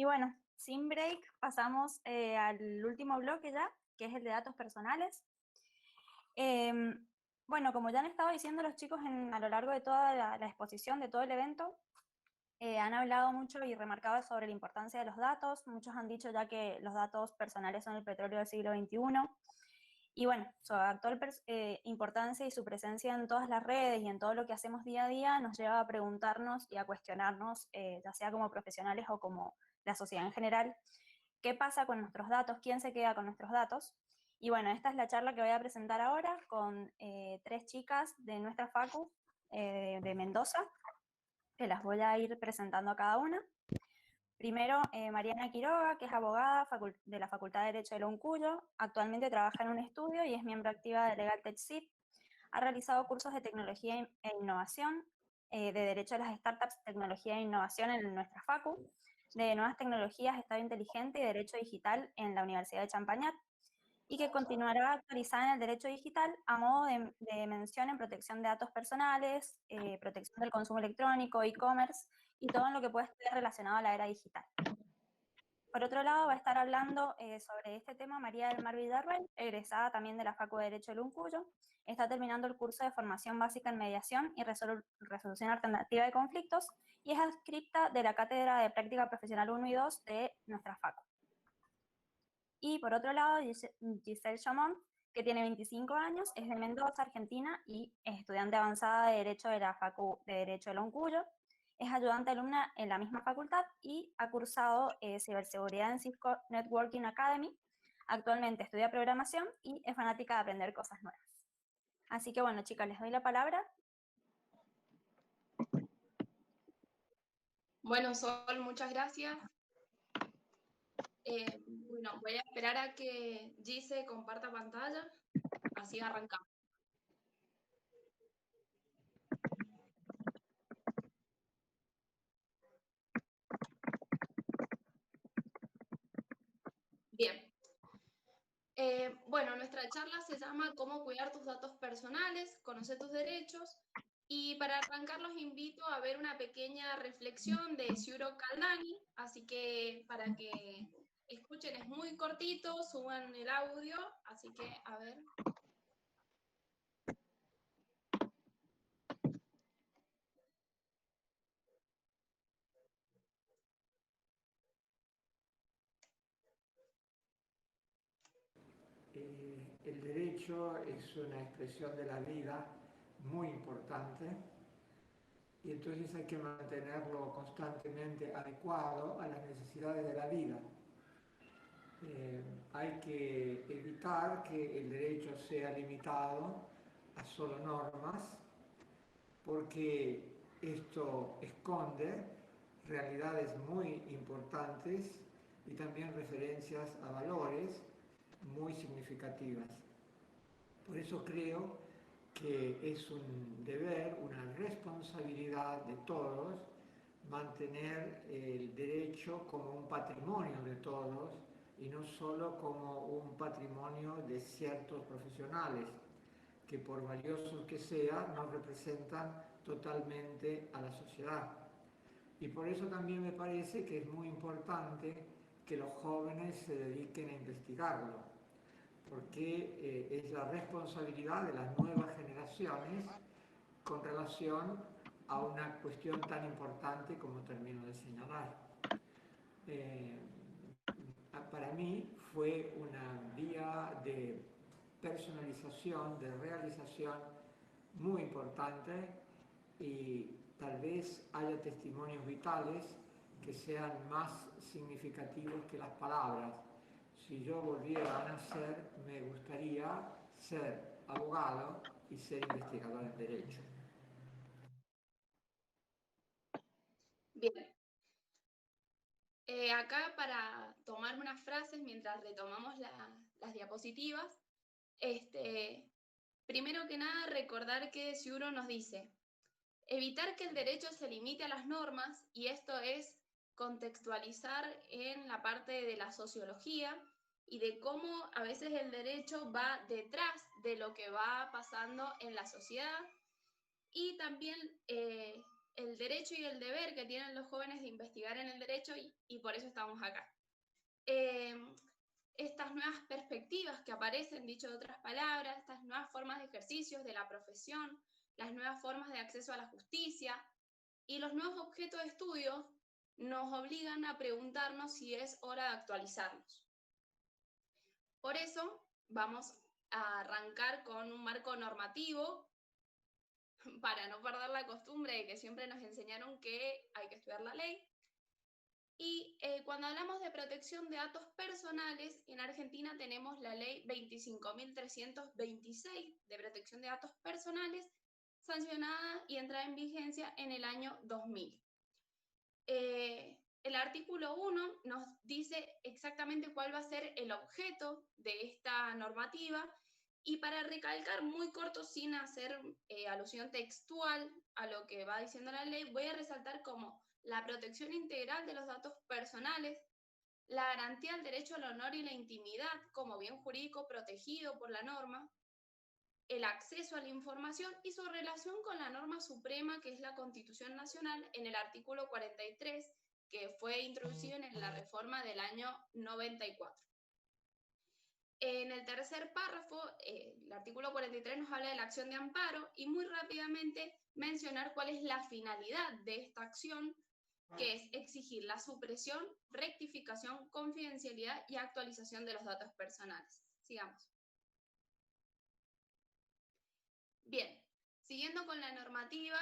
Y bueno, sin break pasamos al último bloque ya, que es el de datos personales. Em, bueno, como ya han estado diciendo los chicos a lo largo de toda la exposición, de todo el evento, han hablado mucho y remarcado sobre la importancia de los datos. Muchos han dicho ya que los datos personales son el petróleo del siglo XXI. Y bueno, su actual importancia y su presencia en todas las redes y en todo lo que hacemos día a día nos lleva a preguntarnos y a cuestionarnos, ya sea como profesionales o como la sociedad en general, qué pasa con nuestros datos, quién se queda con nuestros datos. Y bueno, esta es la charla que voy a presentar ahora con tres chicas de nuestra facu de Mendoza, que las voy a ir presentando a cada una. Primero, Mariana Quiroga, que es abogada de la Facultad de Derecho de la UNCUYO, actualmente trabaja en un estudio y es miembro activa de Legal Tech SIP. Ha realizado cursos de tecnología e innovación, de Derecho a las Startups, Tecnología e Innovación en nuestra Facu, de Nuevas Tecnologías, Estado Inteligente y Derecho Digital en la Universidad de Champañat, y que continuará actualizada en el derecho digital a modo de mención en protección de datos personales, protección del consumo electrónico, e-commerce y todo en lo que puede estar relacionado a la era digital. Por otro lado, va a estar hablando sobre este tema María del Mar Villarroel, egresada también de la Facu de Derecho de Uncuyo. Está terminando el curso de formación básica en mediación y resolución alternativa de conflictos y es adscripta de la Cátedra de Práctica Profesional 1 y 2 de nuestra Facu. Y por otro lado, Giselle Chamón, que tiene 25 años, es de Mendoza, Argentina, y es estudiante avanzada de Derecho de la Facu de Derecho de la UNCUYO. Es ayudante alumna en la misma facultad y ha cursado ciberseguridad en Cisco Networking Academy. Actualmente estudia programación y es fanática de aprender cosas nuevas. Así que bueno, chicas, les doy la palabra. Bueno, Sol, muchas gracias. Bueno, voy a esperar a que Gise comparta pantalla, así arrancamos. Bien. Bueno, nuestra charla se llama ¿Cómo cuidar tus datos personales? Conocer tus derechos. Y para arrancar los invito a ver una pequeña reflexión de Siuro Caldani, así que para que escuchen es muy cortito, suban el audio, así que a ver. El derecho es una expresión de la vida muy importante y entonces hay que mantenerlo constantemente adecuado a las necesidades de la vida. Hay que evitar que el derecho sea limitado a solo normas, porque esto esconde realidades muy importantes y también referencias a valores muy significativas. Por eso creo que es un deber, una responsabilidad de todos mantener el derecho como un patrimonio de todos y no solo como un patrimonio de ciertos profesionales que por valiosos que sean no representan totalmente a la sociedad. Y por eso también me parece que es muy importante que los jóvenes se dediquen a investigarlo, porque es la responsabilidad de las nuevas generaciones con relación a una cuestión tan importante como termino de señalar. Para mí fue una vía de personalización, de realización muy importante y tal vez haya testimonios vitales que sean más significativos que las palabras. Si yo volviera a nacer, me gustaría ser abogado y ser investigador en derecho. Bien. Acá para tomar unas frases mientras retomamos las diapositivas, primero que nada recordar que Siuro nos dice, evitar que el derecho se limite a las normas, y esto es contextualizar en la parte de la sociología y de cómo a veces el derecho va detrás de lo que va pasando en la sociedad, y también el derecho y el deber que tienen los jóvenes de investigar en el derecho y por eso estamos acá. Estas nuevas perspectivas que aparecen, dicho de otras palabras, estas nuevas formas de ejercicios de la profesión, las nuevas formas de acceso a la justicia y los nuevos objetos de estudio nos obligan a preguntarnos si es hora de actualizarnos. Por eso vamos a arrancar con un marco normativo para no perder la costumbre de que siempre nos enseñaron que hay que estudiar la ley. Y cuando hablamos de protección de datos personales, en Argentina tenemos la ley 25.326 de protección de datos personales, sancionada y entrada en vigencia en el año 2000. El artículo 1 nos dice exactamente cuál va a ser el objeto de esta normativa, y para recalcar muy corto, sin hacer alusión textual a lo que va diciendo la ley, voy a resaltar como la protección integral de los datos personales, la garantía del derecho al honor y la intimidad como bien jurídico protegido por la norma, el acceso a la información y su relación con la norma suprema que es la Constitución Nacional en el artículo 43, que fue introducido en la reforma del año 94. En el tercer párrafo, el artículo 43 nos habla de la acción de amparo y muy rápidamente mencionar cuál es la finalidad de esta acción, que es exigir la supresión, rectificación, confidencialidad y actualización de los datos personales. Sigamos. Bien, siguiendo con la normativa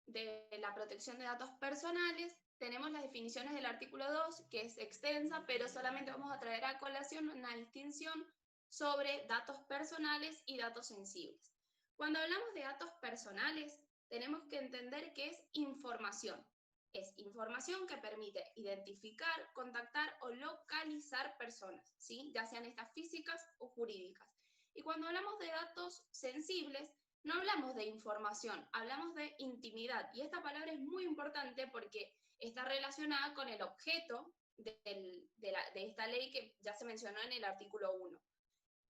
de la protección de datos personales, tenemos las definiciones del artículo 2, que es extensa, pero solamente vamos a traer a colación una distinción sobre datos personales y datos sensibles. Cuando hablamos de datos personales, tenemos que entender que es información. Es información que permite identificar, contactar o localizar personas, ¿sí? Ya sean estas físicas o jurídicas. Y cuando hablamos de datos sensibles, no hablamos de información, hablamos de intimidad. Y esta palabra es muy importante porque está relacionada con el objeto de esta ley que ya se mencionó en el artículo 1,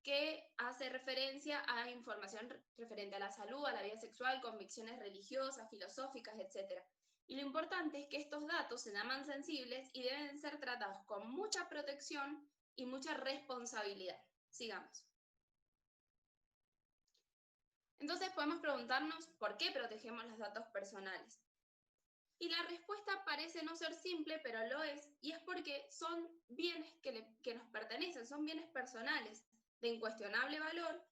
que hace referencia a información referente a la salud, a la vida sexual, convicciones religiosas, filosóficas, etc. Y lo importante es que estos datos se llaman sensibles y deben ser tratados con mucha protección y mucha responsabilidad. Sigamos. Entonces podemos preguntarnos por qué protegemos los datos personales. Y la respuesta parece no ser simple, pero lo es, y es porque son bienes que nos pertenecen, son bienes personales de incuestionable valor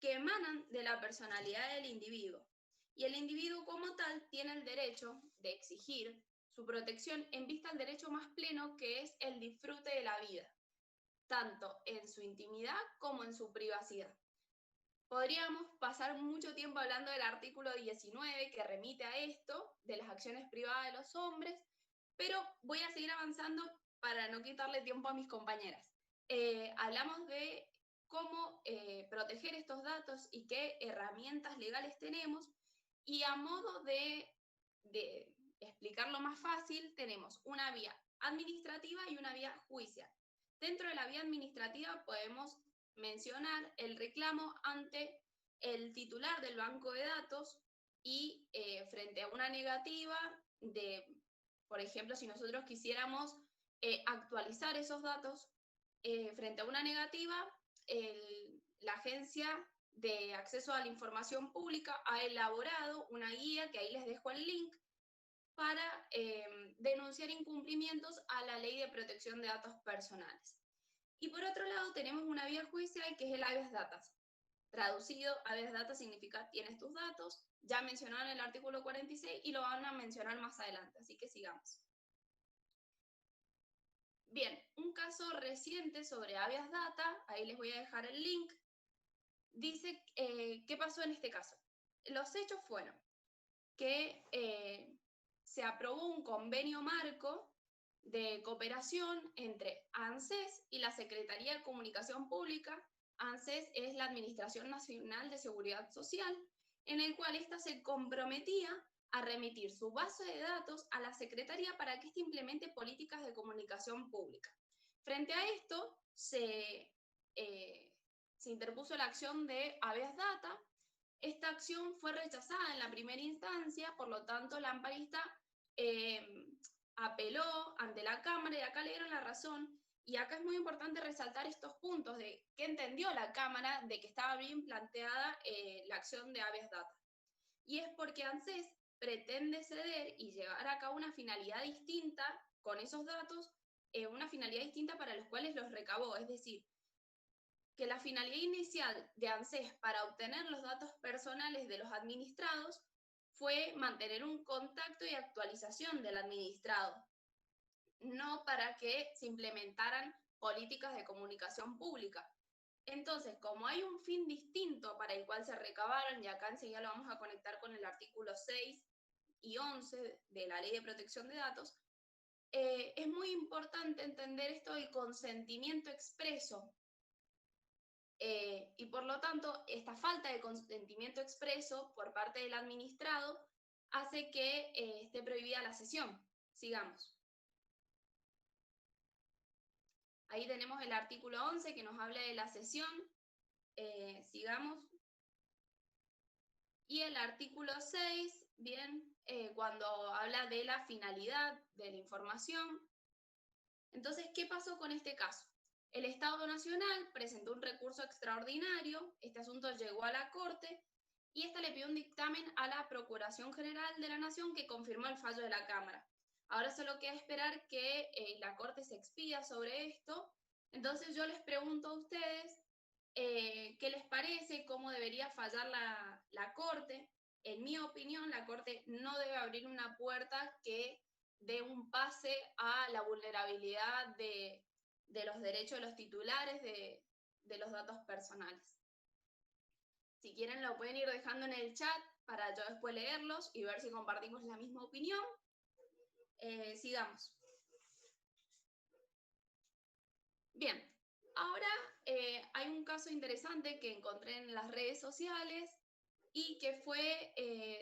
que emanan de la personalidad del individuo. Y el individuo como tal tiene el derecho de exigir su protección en vista al derecho más pleno, que es el disfrute de la vida, tanto en su intimidad como en su privacidad. Podríamos pasar mucho tiempo hablando del artículo 19 que remite a esto, de las acciones privadas de los hombres, pero voy a seguir avanzando para no quitarle tiempo a mis compañeras. Hablamos de cómo proteger estos datos y qué herramientas legales tenemos, y a modo de explicarlo más fácil, tenemos una vía administrativa y una vía judicial. Dentro de la vía administrativa podemos mencionar el reclamo ante el titular del banco de datos y frente a una negativa de, por ejemplo, si nosotros quisiéramos actualizar esos datos, frente a una negativa, la Agencia de Acceso a la Información Pública ha elaborado una guía, que ahí les dejo el link, para denunciar incumplimientos a la Ley de Protección de Datos Personales. Y por otro lado tenemos una vía judicial que es el habeas data. Traducido, habeas data significa tienes tus datos, ya mencionaron el artículo 46 y lo van a mencionar más adelante, así que sigamos. Bien, un caso reciente sobre habeas data, ahí les voy a dejar el link, dice qué pasó en este caso. Los hechos fueron que se aprobó un convenio marco de cooperación entre ANSES y la Secretaría de Comunicación Pública. ANSES es la Administración Nacional de Seguridad Social, en el cual ésta se comprometía a remitir su base de datos a la Secretaría para que ésta implemente políticas de comunicación pública. Frente a esto, se interpuso la acción de habeas data. Esta acción fue rechazada en la primera instancia, por lo tanto la amparista apeló ante la Cámara y acá le dieron la razón. Y acá es muy importante resaltar estos puntos de que entendió la Cámara de que estaba bien planteada la acción de habeas data. Y es porque ANSES pretende ceder y llevar a cabo una finalidad distinta con esos datos, una finalidad distinta para los cuales los recabó. Es decir, que la finalidad inicial de ANSES para obtener los datos personales de los administrados fue mantener un contacto y actualización del administrado, no para que se implementaran políticas de comunicación pública. Entonces, como hay un fin distinto para el cual se recabaron, y acá enseguida lo vamos a conectar con el artículo 6 y 11 de la Ley de Protección de Datos, es muy importante entender esto del consentimiento expreso. Y por lo tanto, esta falta de consentimiento expreso por parte del administrado hace que esté prohibida la cesión. Sigamos. Ahí tenemos el artículo 11 que nos habla de la cesión. Sigamos. Y el artículo 6, bien, cuando habla de la finalidad de la información. Entonces, ¿qué pasó con este caso? El Estado Nacional presentó un recurso extraordinario, este asunto llegó a la Corte, y esta le pidió un dictamen a la Procuración General de la Nación que confirmó el fallo de la Cámara. Ahora solo queda esperar que la Corte se expida sobre esto. Entonces yo les pregunto a ustedes, ¿qué les parece? ¿Cómo debería fallar la Corte? En mi opinión, la Corte no debe abrir una puerta que dé un pase a la vulnerabilidad de los derechos de los titulares de los datos personales. Si quieren lo pueden ir dejando en el chat para yo después leerlos y ver si compartimos la misma opinión. Sigamos. Bien, ahora hay un caso interesante que encontré en las redes sociales y que fue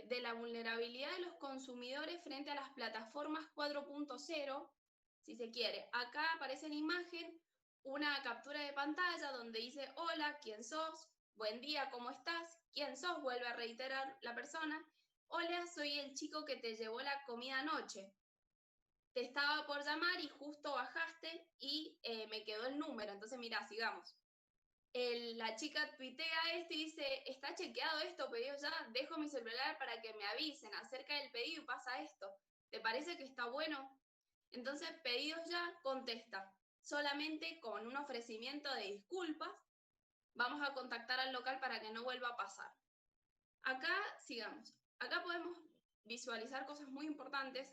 de la vulnerabilidad de los consumidores frente a las plataformas 4.0, si se quiere. Acá aparece en imagen una captura de pantalla donde dice, hola, ¿quién sos? Buen día, ¿cómo estás? ¿Quién sos? Vuelve a reiterar la persona. Hola, soy el chico que te llevó la comida anoche. Te estaba por llamar y justo bajaste y me quedó el número. Entonces, mirá, sigamos. La chica tuitea esto y dice, está chequeado esto, pedido ya, dejo mi celular para que me avisen acerca del pedido y pasa esto. ¿Te parece que está bueno? Entonces, pedidos ya, contesta. Solamente con un ofrecimiento de disculpas, vamos a contactar al local para que no vuelva a pasar. Acá, sigamos. Acá podemos visualizar cosas muy importantes.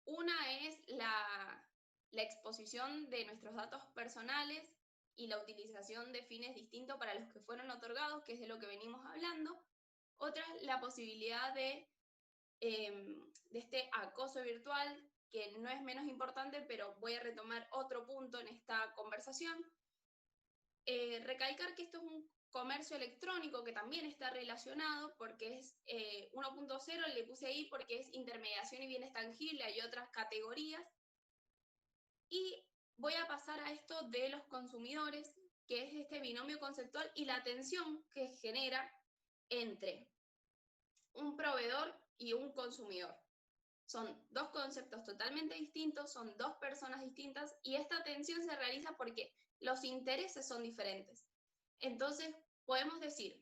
Una es la exposición de nuestros datos personales y la utilización de fines distintos para los que fueron otorgados, que es de lo que venimos hablando. Otra es la posibilidad de este acoso virtual, que no es menos importante, pero voy a retomar otro punto en esta conversación. Recalcar que esto es un comercio electrónico que también está relacionado porque es 1.0, le puse ahí porque es intermediación y bienes tangibles, hay otras categorías. Y voy a pasar a esto de los consumidores, que es este binomio conceptual y la tensión que genera entre un proveedor y un consumidor. Son dos conceptos totalmente distintos, son dos personas distintas y esta tensión se realiza porque los intereses son diferentes. Entonces, podemos decir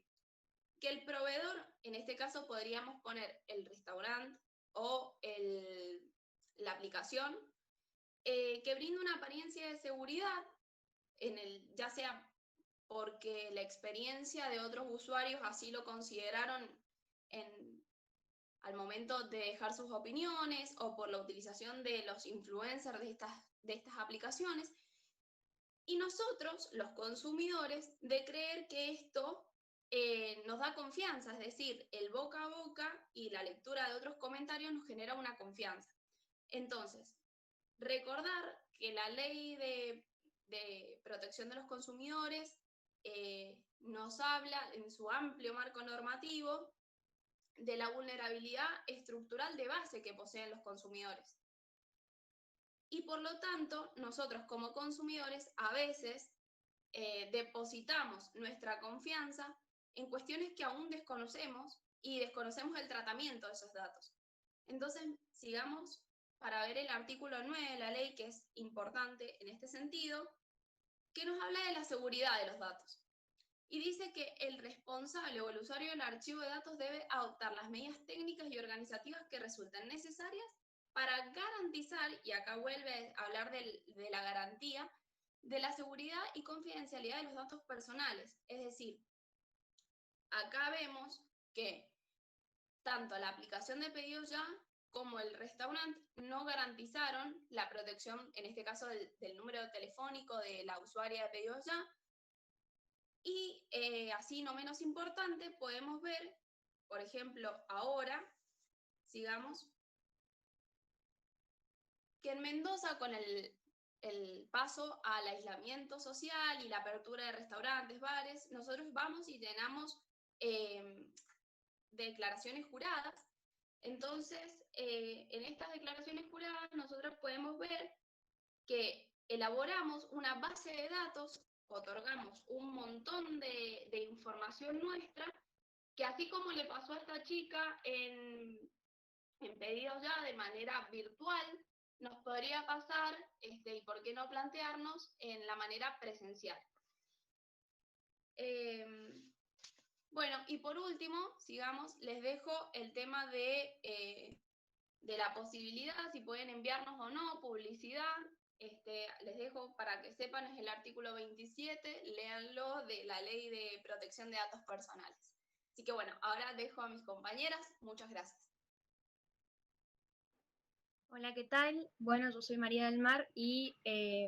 que el proveedor, en este caso podríamos poner el restaurante o la aplicación, que brinda una apariencia de seguridad, ya sea porque la experiencia de otros usuarios así lo consideraron al momento de dejar sus opiniones o por la utilización de los influencers de estas aplicaciones, y nosotros, los consumidores, de creer que esto nos da confianza, es decir, el boca a boca y la lectura de otros comentarios nos genera una confianza. Entonces, recordar que la ley de protección de los consumidores nos habla en su amplio marco normativo de la vulnerabilidad estructural de base que poseen los consumidores. Y por lo tanto, nosotros como consumidores a veces depositamos nuestra confianza en cuestiones que aún desconocemos y desconocemos el tratamiento de esos datos. Entonces, sigamos para ver el artículo 9 de la ley, que es importante en este sentido, que nos habla de la seguridad de los datos. Y dice que el responsable o el usuario del archivo de datos debe adoptar las medidas técnicas y organizativas que resulten necesarias para garantizar, y acá vuelve a hablar de la garantía, de la seguridad y confidencialidad de los datos personales. Es decir, acá vemos que tanto la aplicación de pedidos ya como el restaurante no garantizaron la protección, en este caso del número telefónico de la usuaria de pedidos ya. Y así, no menos importante, podemos ver, por ejemplo, ahora, sigamos, que en Mendoza, con el paso al aislamiento social y la apertura de restaurantes, bares, nosotros vamos y llenamos declaraciones juradas. Entonces, en estas declaraciones juradas nosotros podemos ver que elaboramos una base de datos, otorgamos un montón de información nuestra, que así como le pasó a esta chica en pedidos ya de manera virtual, nos podría pasar, y por qué no plantearnos, en la manera presencial. Bueno, y por último, sigamos, les dejo el tema de la posibilidad, si pueden enviarnos o no, publicidad. Les dejo para que sepan, es el artículo 27, léanlo, de la Ley de Protección de Datos Personales. Así que bueno, ahora dejo a mis compañeras. Muchas gracias. Hola, ¿qué tal? Bueno, yo soy María del Mar y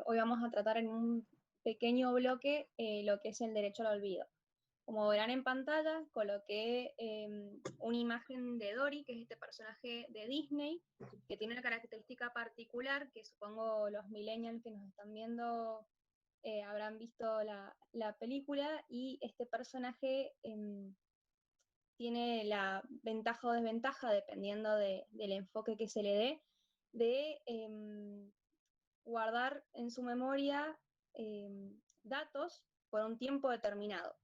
hoy vamos a tratar en un pequeño bloque lo que es el derecho al olvido. Como verán en pantalla, coloqué una imagen de Dory, que es este personaje de Disney, que tiene una característica particular, que supongo los millennials que nos están viendo habrán visto la película, y este personaje tiene la ventaja o desventaja, dependiendo del enfoque que se le dé, de guardar en su memoria datos por un tiempo determinado,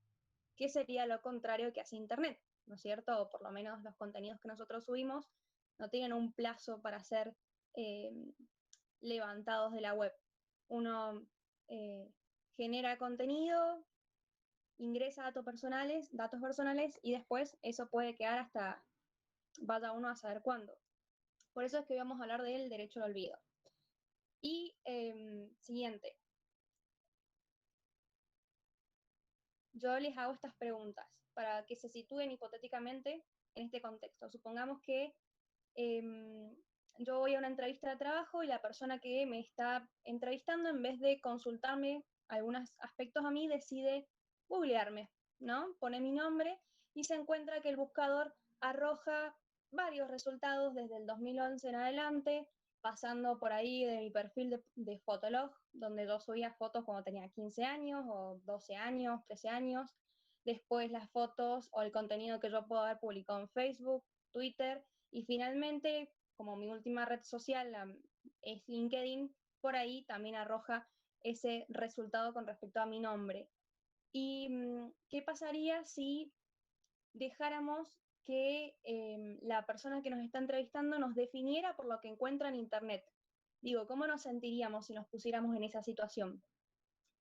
que sería lo contrario que hace Internet, ¿no es cierto? O por lo menos los contenidos que nosotros subimos no tienen un plazo para ser levantados de la web. Uno genera contenido, ingresa datos personales, y después eso puede quedar hasta vaya uno a saber cuándo. Por eso es que hoy vamos a hablar del derecho al olvido. Y siguiente. Yo les hago estas preguntas para que se sitúen hipotéticamente en este contexto. Supongamos que yo voy a una entrevista de trabajo y la persona que me está entrevistando, en vez de consultarme algunos aspectos a mí, decide googlearme, ¿no? Pone mi nombre y se encuentra que el buscador arroja varios resultados desde el 2011 en adelante, pasando por ahí de mi perfil de Fotolog, donde yo subía fotos cuando tenía 15 años, o 12 años, 13 años, después las fotos o el contenido que yo puedo haber publicado en Facebook, Twitter, y finalmente, como mi última red social es LinkedIn, por ahí también arroja ese resultado con respecto a mi nombre. ¿Y qué pasaría si dejáramos que la persona que nos está entrevistando nos definiera por lo que encuentra en Internet? Digo, ¿cómo nos sentiríamos si nos pusiéramos en esa situación?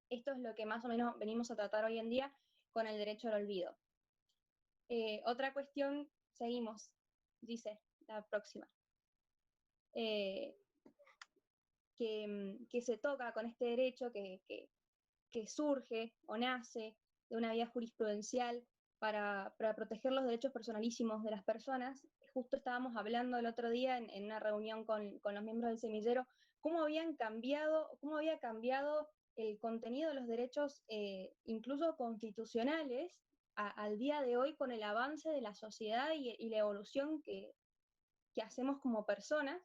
Esto es lo que más o menos venimos a tratar hoy en día con el derecho al olvido. Otra cuestión, seguimos, dice la próxima, que se toca con este derecho que surge o nace de una vía jurisprudencial para proteger los derechos personalísimos de las personas. Justo estábamos hablando el otro día en una reunión con los miembros del semillero, cómo había cambiado el contenido de los derechos, incluso constitucionales, al día de hoy, con el avance de la sociedad y la evolución que hacemos como personas.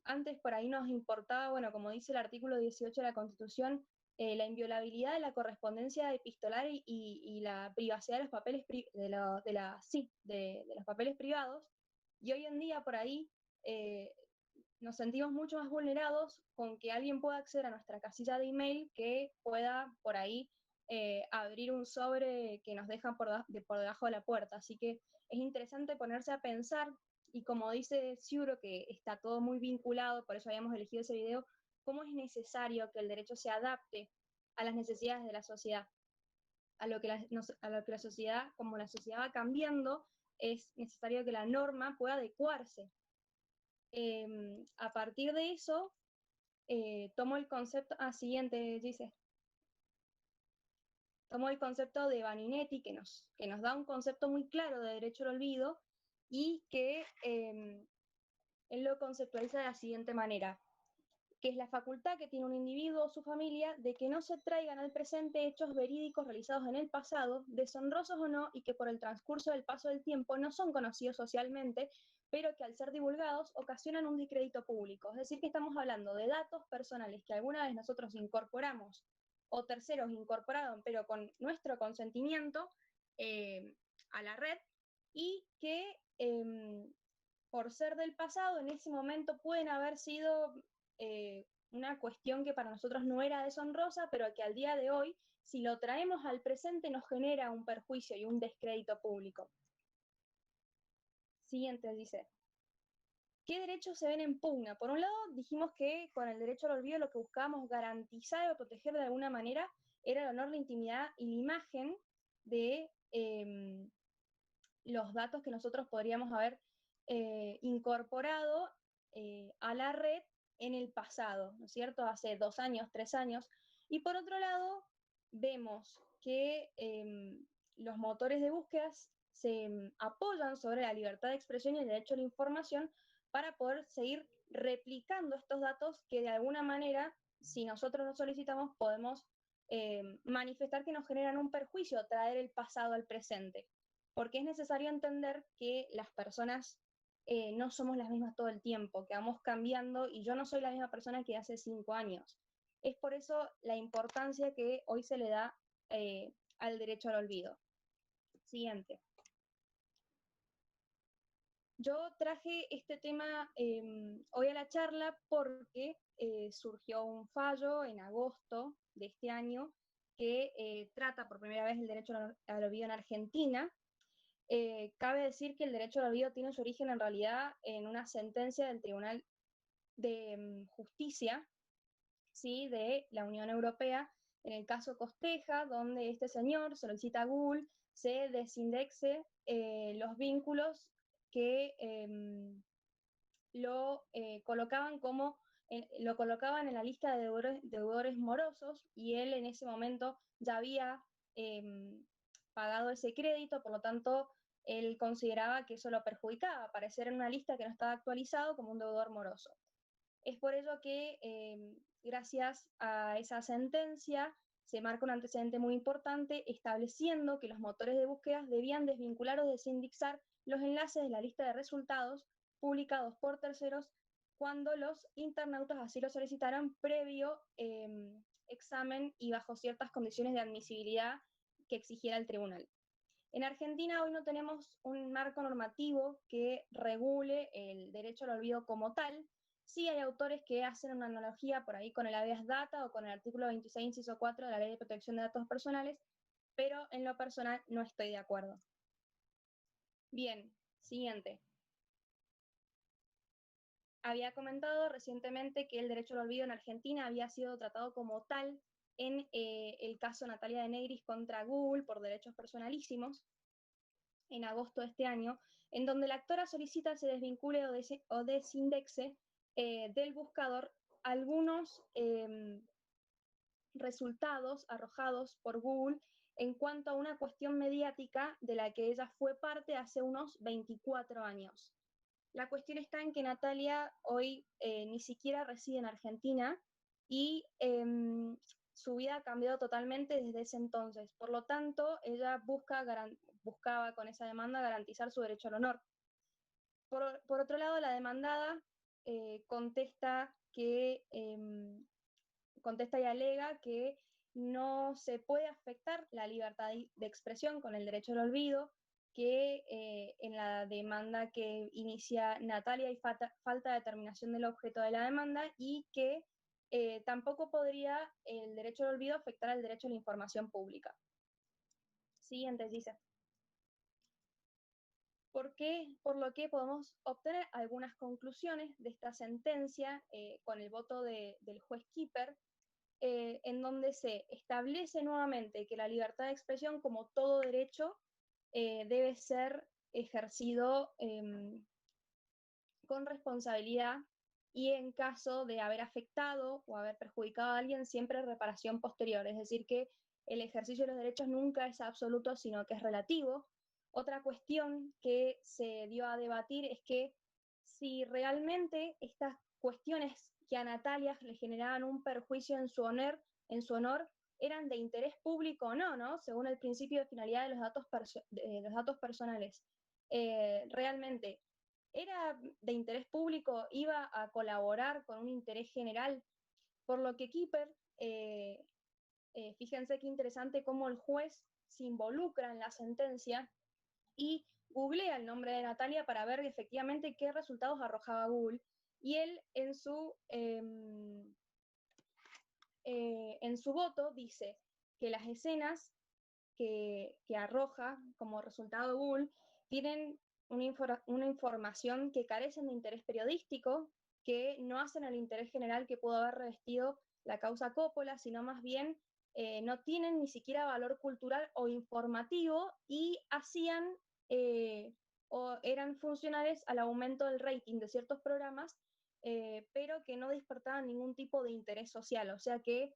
Antes por ahí nos importaba, bueno, como dice el artículo 18 de la Constitución, la inviolabilidad de la correspondencia epistolar y la privacidad de los papeles de los papeles privados, y hoy en día por ahí nos sentimos mucho más vulnerados con que alguien pueda acceder a nuestra casilla de email, que pueda por ahí abrir un sobre que nos dejan por debajo de la puerta. Así que es interesante ponerse a pensar y como dice Ciuro, que está todo muy vinculado, por eso habíamos elegido ese video, cómo es necesario que el derecho se adapte a las necesidades de la sociedad, a lo que la sociedad, como la sociedad va cambiando, es necesario que la norma pueda adecuarse. A partir de eso, tomo el concepto, siguiente, dice, tomo el concepto de Vaninetti, que nos da un concepto muy claro de derecho al olvido, y que él lo conceptualiza de la siguiente manera, que es la facultad que tiene un individuo o su familia de que no se traigan al presente hechos verídicos realizados en el pasado, deshonrosos o no, y que por el transcurso del paso del tiempo no son conocidos socialmente, pero que al ser divulgados ocasionan un discrédito público. Es decir, que estamos hablando de datos personales que alguna vez nosotros incorporamos o terceros incorporaron, pero con nuestro consentimiento a la red, y que por ser del pasado, en ese momento pueden haber sido una cuestión que para nosotros no era deshonrosa, pero que al día de hoy, si lo traemos al presente, nos genera un perjuicio y un descrédito público. Siguiente, dice, ¿qué derechos se ven en pugna? Por un lado, dijimos que con el derecho al olvido lo que buscábamos garantizar o proteger de alguna manera era el honor, la intimidad y la imagen de los datos que nosotros podríamos haber incorporado a la red en el pasado, ¿no es cierto? Hace 2 años, 3 años. Y por otro lado, vemos que los motores de búsqueda se apoyan sobre la libertad de expresión y el derecho a la información para poder seguir replicando estos datos que de alguna manera, si nosotros los solicitamos, podemos manifestar que nos generan un perjuicio, traer el pasado al presente. Porque es necesario entender que las personas no somos las mismas todo el tiempo, que vamos cambiando, y yo no soy la misma persona que hace 5 años. Es por eso la importancia que hoy se le da al derecho al olvido. Siguiente. Yo traje este tema hoy a la charla porque surgió un fallo en agosto de este año que trata por primera vez el derecho al olvido en Argentina. Cabe decir que el derecho al olvido tiene su origen en realidad en una sentencia del Tribunal de Justicia, ¿sí?, de la Unión Europea, en el caso Costeja, donde este señor solicita a Google se desindexe los vínculos que lo colocaban en la lista de deudores morosos, y él en ese momento ya había pagado ese crédito, por lo tanto él consideraba que eso lo perjudicaba, aparecer en una lista que no estaba actualizado como un deudor moroso. Es por ello que gracias a esa sentencia se marca un antecedente muy importante estableciendo que los motores de búsqueda debían desvincular o desindexar los enlaces de la lista de resultados publicados por terceros cuando los internautas así lo solicitaran previo examen y bajo ciertas condiciones de admisibilidad que exigiera el tribunal. En Argentina hoy no tenemos un marco normativo que regule el derecho al olvido como tal. Sí hay autores que hacen una analogía por ahí con el habeas data o con el artículo 26, inciso 4 de la Ley de Protección de Datos Personales, pero en lo personal no estoy de acuerdo. Bien, siguiente. Había comentado recientemente que el derecho al olvido en Argentina había sido tratado como tal en el caso Natalia de Negris contra Google por derechos personalísimos, en agosto de este año, en donde la actora solicita se desvincule o desindexe del buscador algunos resultados arrojados por Google en cuanto a una cuestión mediática de la que ella fue parte hace unos 24 años. La cuestión está en que Natalia hoy ni siquiera reside en Argentina y su vida ha cambiado totalmente desde ese entonces. Por lo tanto, ella buscaba con esa demanda garantizar su derecho al honor. Por otro lado, la demandada contesta y alega que no se puede afectar la libertad de expresión con el derecho al olvido, que en la demanda que inicia Natalia hay falta de determinación del objeto de la demanda, y que tampoco podría el derecho al olvido afectar al derecho a la información pública. Siguiente, dice. Por lo que podemos obtener algunas conclusiones de esta sentencia con el voto del juez Keeper, en donde se establece nuevamente que la libertad de expresión, como todo derecho, debe ser ejercido con responsabilidad y en caso de haber afectado o haber perjudicado a alguien, siempre reparación posterior, es decir, que el ejercicio de los derechos nunca es absoluto, sino que es relativo. Otra cuestión que se dio a debatir es que si realmente estas cuestiones que a Natalia le generaban un perjuicio en su honor eran de interés público o no, ¿no? Según el principio de finalidad de los datos personales. Realmente, ¿era de interés público? ¿Iba a colaborar con un interés general? Por lo que Keeper, fíjense qué interesante cómo el juez se involucra en la sentencia y googlea el nombre de Natalia para ver efectivamente qué resultados arrojaba Google. Y él en su voto dice que las escenas que arroja como resultado Google tienen una información que carecen de interés periodístico, que no hacen al interés general que pudo haber revestido la causa Coppola, sino más bien no tienen ni siquiera valor cultural o informativo y hacían o eran funcionales al aumento del rating de ciertos programas, pero que no despertaban ningún tipo de interés social, o sea que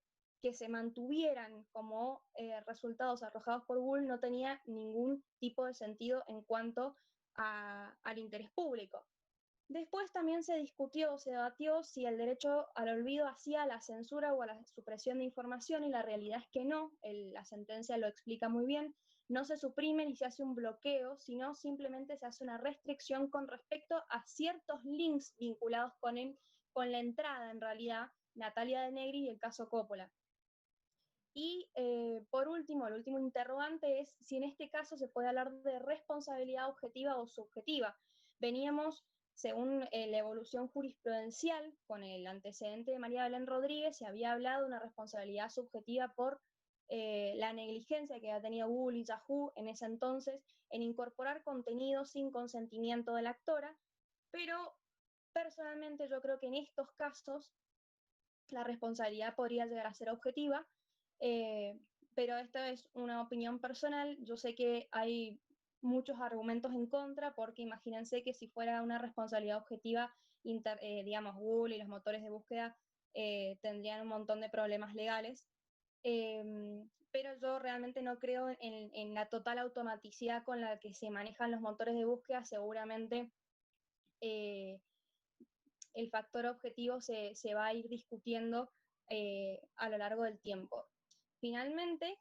se mantuvieran como resultados arrojados por Google no tenía ningún tipo de sentido en cuanto al interés público. Después también se discutió, se debatió si el derecho al olvido hacía a la censura o a la supresión de información, y la realidad es que no, la sentencia lo explica muy bien, no se suprime ni se hace un bloqueo, sino simplemente se hace una restricción con respecto a ciertos links vinculados con la entrada, en realidad, Natalia de Negri y el caso Coppola. Y por último, el último interrogante es si en este caso se puede hablar de responsabilidad objetiva o subjetiva. Veníamos, según la evolución jurisprudencial, con el antecedente de María Belén Rodríguez, se había hablado de una responsabilidad subjetiva por la negligencia que había tenido Google y Yahoo en ese entonces en incorporar contenido sin consentimiento de la actora, pero personalmente yo creo que en estos casos la responsabilidad podría llegar a ser objetiva, pero esta es una opinión personal. Yo sé que hay muchos argumentos en contra, porque imagínense que si fuera una responsabilidad objetiva, digamos, Google y los motores de búsqueda tendrían un montón de problemas legales, pero yo realmente no creo en la total automaticidad con la que se manejan los motores de búsqueda. Seguramente el factor objetivo se va a ir discutiendo a lo largo del tiempo. Finalmente,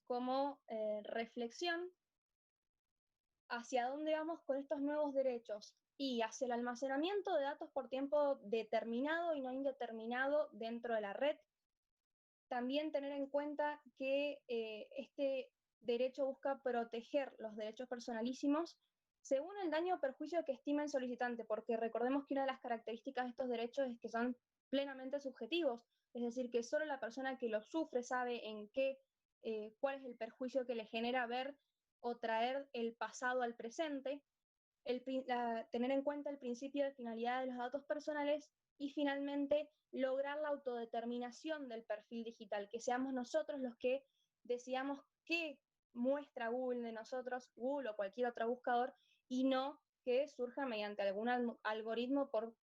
como reflexión, ¿hacia dónde vamos con estos nuevos derechos? Y hacia el almacenamiento de datos por tiempo determinado y no indeterminado dentro de la red. También tener en cuenta que este derecho busca proteger los derechos personalísimos según el daño o perjuicio que estime el solicitante, porque recordemos que una de las características de estos derechos es que son plenamente subjetivos, es decir, que solo la persona que lo sufre sabe cuál es el perjuicio que le genera ver o traer el pasado al presente, tener en cuenta el principio de finalidad de los datos personales y finalmente lograr la autodeterminación del perfil digital, que seamos nosotros los que decidamos qué muestra Google de nosotros, Google o cualquier otro buscador, y no que surja mediante algún algoritmo por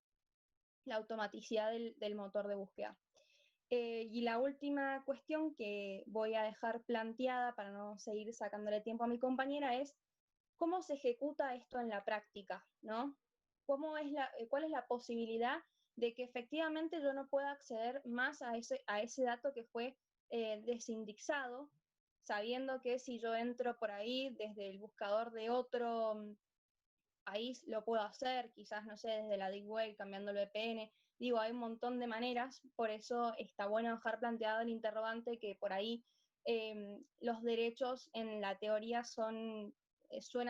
la automaticidad del motor de búsqueda. Y la última cuestión que voy a dejar planteada para no seguir sacándole tiempo a mi compañera es cómo se ejecuta esto en la práctica, ¿no? ¿Cuál es la posibilidad de que efectivamente yo no pueda acceder más a ese dato que fue desindexado, sabiendo que si yo entro por ahí desde el buscador de otro país lo puedo hacer, quizás, no sé, desde la Deep Web, cambiando el VPN? Digo, hay un montón de maneras, por eso está bueno dejar planteado el interrogante que por ahí los derechos en la teoría suenan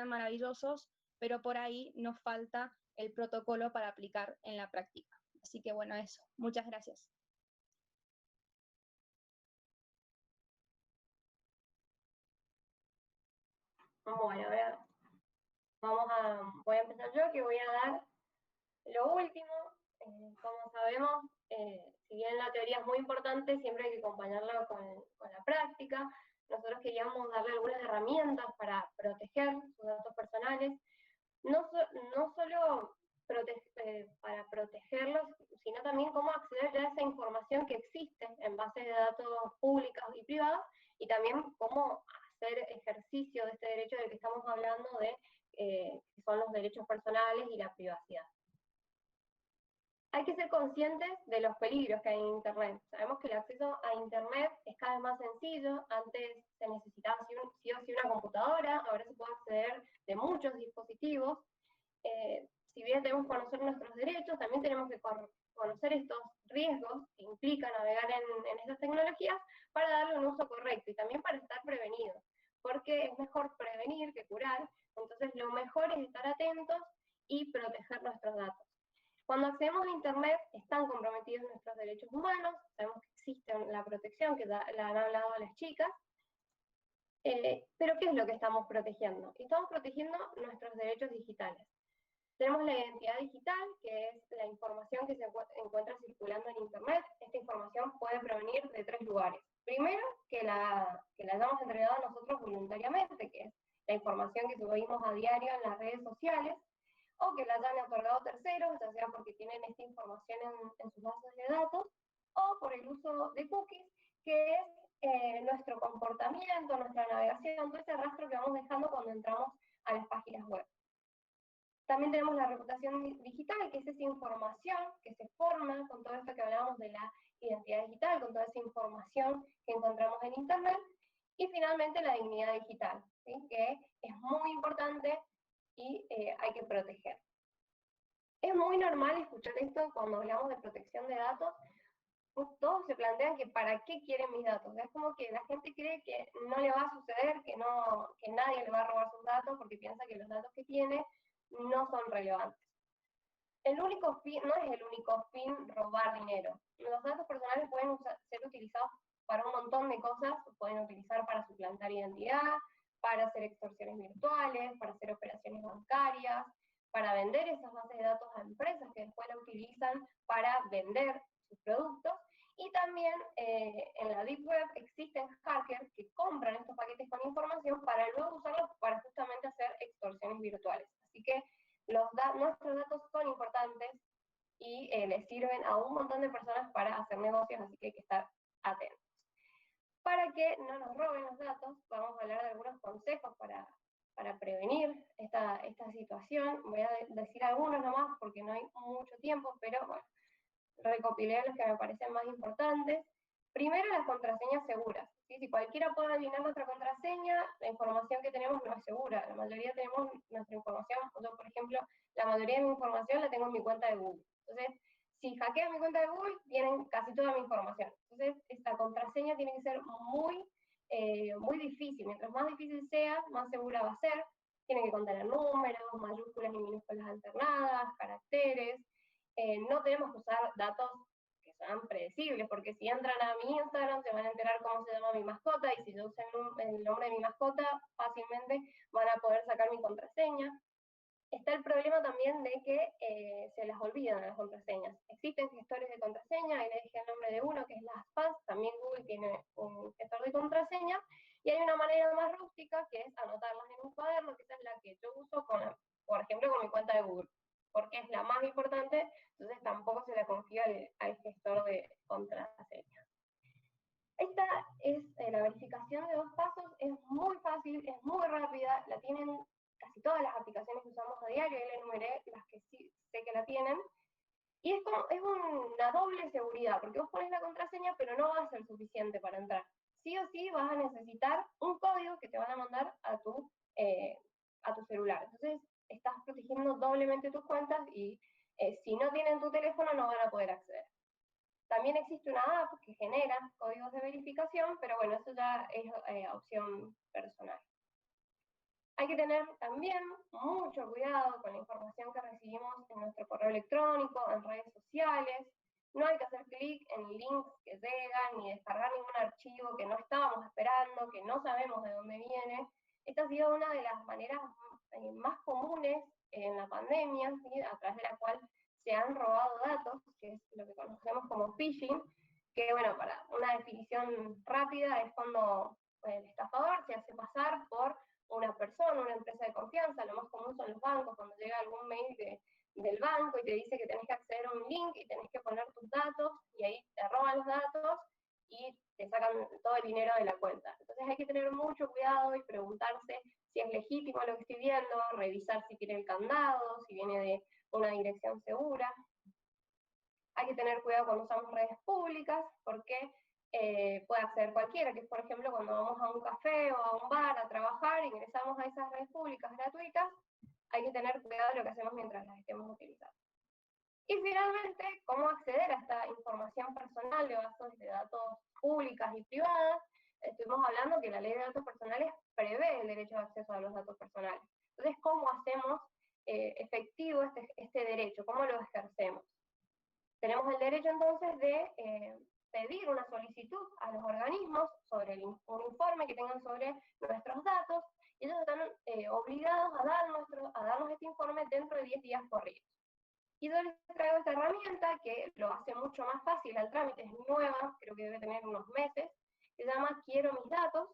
maravillosos, pero por ahí nos falta el protocolo para aplicar en la práctica. Así que bueno, eso. Muchas gracias. Bueno, voy a empezar yo, que voy a dar lo último. Como sabemos, si bien la teoría es muy importante, siempre hay que acompañarla con la práctica. Nosotros queríamos darle algunas herramientas para proteger sus datos personales, no solo para protegerlos, sino también cómo acceder ya a esa información que existe en bases de datos públicas y privadas, y también cómo hacer ejercicio de este derecho del que estamos hablando, que son los derechos personales y la privacidad. Hay que ser conscientes de los peligros que hay en Internet. Sabemos que el acceso a Internet es cada vez más sencillo. Antes se necesitaba sí o sí una computadora, ahora se puede acceder de muchos dispositivos. Si bien debemos conocer nuestros derechos, también tenemos que conocer estos riesgos que implica navegar en estas tecnologías para darle un uso correcto y también para estar prevenidos, porque es mejor prevenir que curar. Entonces lo mejor es estar atentos y proteger nuestros datos. Cuando accedemos a Internet están comprometidos nuestros derechos humanos, sabemos que existe la protección, que la han hablado las chicas, pero ¿qué es lo que estamos protegiendo? Estamos protegiendo nuestros derechos digitales. Tenemos la identidad digital, que es la información que se encuentra circulando en Internet. Esta información puede provenir de 3 lugares. Primero, que la hayamos entregado a nosotros voluntariamente, que es la información que subimos a diario en las redes sociales, o que la hayan otorgado terceros, ya sea porque tienen esta información en sus bases de datos, o por el uso de cookies, que es nuestro comportamiento, nuestra navegación, todo ese rastro que vamos dejando cuando entramos a las páginas web. También tenemos la reputación digital, que es esa información que se forma con todo esto que hablábamos de la identidad digital, con toda esa información que encontramos en Internet. Y finalmente la dignidad digital, ¿sí? Que es muy importante y hay que proteger. Es muy normal escuchar esto cuando hablamos de protección de datos. Todos se plantean que ¿para qué quieren mis datos? Es como que la gente cree que no le va a suceder, que nadie le va a robar sus datos porque piensa que los datos que tiene no son relevantes. El único fin, no es el único fin robar dinero. Los datos personales pueden ser utilizados para un montón de cosas, se pueden utilizar para suplantar identidad, para hacer extorsiones virtuales, para hacer operaciones bancarias, para vender esas bases de datos a empresas que después la utilizan para vender sus productos. Y también en la Deep Web existen hackers que compran estos paquetes con información para luego usarlos para justamente hacer extorsiones virtuales. Así que nuestros datos son importantes y les sirven a un montón de personas para hacer negocios, así que hay que estar atentos. Para que no nos roben los datos, vamos a hablar de algunos consejos para prevenir esta situación. Voy a decir algunos nomás porque no hay mucho tiempo, pero bueno, recopilé los que me parecen más importantes. Primero, las contraseñas seguras. ¿Sí? Si cualquiera puede adivinar nuestra contraseña, la información que tenemos no es segura. La mayoría tenemos nuestra información, yo por ejemplo, la mayoría de mi información la tengo en mi cuenta de Google. Entonces, si hackean mi cuenta de Google, tienen casi toda mi información. Entonces, esta contraseña tiene que ser muy difícil. Mientras más difícil sea, más segura va a ser. Tiene que contener números, mayúsculas y minúsculas alternadas, caracteres. No tenemos que usar datos que sean predecibles, porque si entran a mi Instagram se van a enterar cómo se llama mi mascota, y si yo uso el nombre de mi mascota, fácilmente van a poder sacar mi contraseña. Está el problema también de que se las olvidan las contraseñas. Existen gestores de contraseña, ahí le dije el nombre de uno, que es LastPass, también Google tiene un gestor de contraseña, y hay una manera más rústica, que es anotarlas en un cuaderno, que esa es la que yo uso, por ejemplo, con mi cuenta de Google, porque es la más importante, entonces tampoco se la confía al gestor de contraseña. Esta es la verificación de 2 pasos, es muy fácil, es muy rápida, la tienen casi todas las aplicaciones que usamos a diario, y le enumeré las que sí sé que la tienen, y es una doble seguridad, porque vos pones la contraseña, pero no va a ser suficiente para entrar. Sí o sí vas a necesitar un código que te van a mandar a tu celular. Entonces, estás protegiendo doblemente tus cuentas y si no tienen tu teléfono no van a poder acceder. También existe una app que genera códigos de verificación, pero bueno, eso ya es opción personal. Hay que tener también mucho cuidado con la información que recibimos en nuestro correo electrónico, en redes sociales. No hay que hacer clic en links que llegan, ni descargar ningún archivo que no estábamos esperando, que no sabemos de dónde viene. Esta ha sido una de las maneras más comunes en la pandemia, ¿sí? A través de la cual se han robado datos, que es lo que conocemos como phishing, que bueno, para una definición rápida es cuando el estafador se hace pasar por una persona, una empresa de confianza. Lo más común son los bancos, cuando llega algún mail del banco y te dice que tenés que acceder a un link y tenés que poner tus datos, y ahí te roban los datos y te sacan todo el dinero de la cuenta. Entonces hay que tener mucho cuidado y preguntarse si es legítimo lo que estoy viendo, revisar si tiene el candado, si viene de una dirección segura. Hay que tener cuidado cuando usamos redes públicas, porque puede acceder cualquiera, que es por ejemplo cuando vamos a un café o a un bar a trabajar, ingresamos a esas redes públicas gratuitas, hay que tener cuidado de lo que hacemos mientras las estemos utilizando. Y finalmente, cómo acceder a esta información personal de bases de datos públicas y privadas. Estuvimos hablando que la ley de datos personales prevé el derecho de acceso a los datos personales. Entonces, ¿cómo hacemos efectivo este derecho? ¿Cómo lo ejercemos? Tenemos el derecho entonces de pedir una solicitud a los organismos sobre un informe que tengan sobre nuestros datos, y ellos están obligados a darnos este informe dentro de 10 días corridos. Y yo les traigo esta herramienta que lo hace mucho más fácil al trámite, es nueva, creo que debe tener unos meses, se llama Quiero mis datos.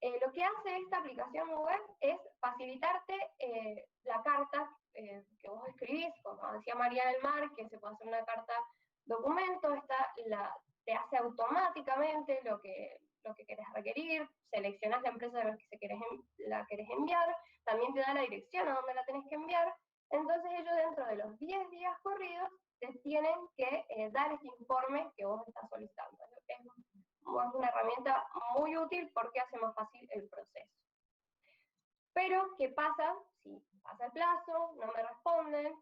Lo que hace esta aplicación web es facilitarte la carta que vos escribís, como decía María del Mar, que se puede hacer una carta documento, te hace automáticamente lo que querés requerir, seleccionás la empresa de la que la querés enviar, también te da la dirección a donde la tenés que enviar. Entonces ellos dentro de los 10 días corridos te tienen que dar este informe que vos estás solicitando. Es una herramienta muy útil porque hace más fácil el proceso. Pero, ¿qué pasa si pasa el plazo, no me responden,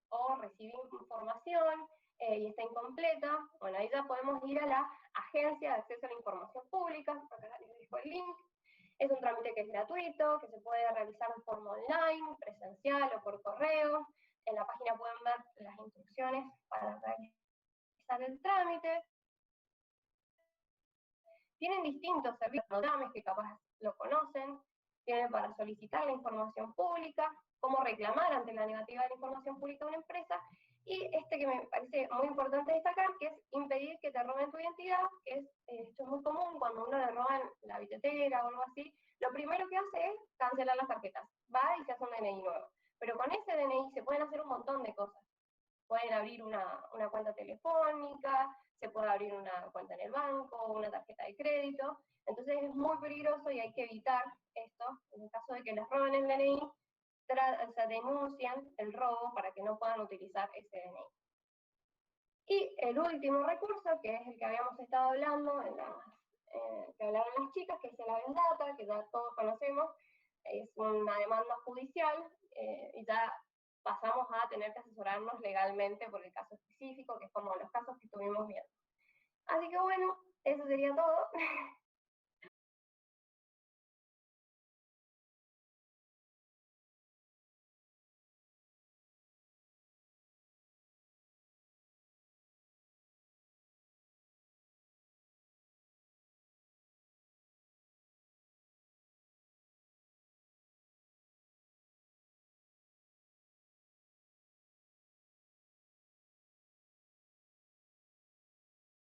o recibí información y está incompleta? Bueno, ahí ya podemos ir a la Agencia de Acceso a la Información Pública, acá les dejo el link. Es un trámite que es gratuito, que se puede realizar de forma online, presencial o por correo. En la página pueden ver las instrucciones para realizar el trámite. Tienen distintos servicios que capaz lo conocen. Tienen para solicitar la información pública, cómo reclamar ante la negativa de la información pública de una empresa, y este que me parece muy importante destacar, que es impedir que te roben tu identidad, que esto es muy común cuando uno le roban la billetera o algo así. Lo primero que hace es cancelar las tarjetas, va y se hace un DNI nuevo. Pero con ese DNI se pueden hacer un montón de cosas. Pueden abrir una cuenta telefónica, se puede abrir una cuenta en el banco, una tarjeta de crédito. Entonces es muy peligroso y hay que evitar esto. En el caso de que les roben el DNI, denuncian el robo para que no puedan utilizar ese DNI. Y el último recurso, que es el que habíamos estado hablando, que hablaron las chicas, que es el habeas data, que ya todos conocemos, es una demanda judicial, y ya pasamos a tener que asesorarnos legalmente por el caso específico, que es como los casos que estuvimos viendo. Así que bueno, eso sería todo.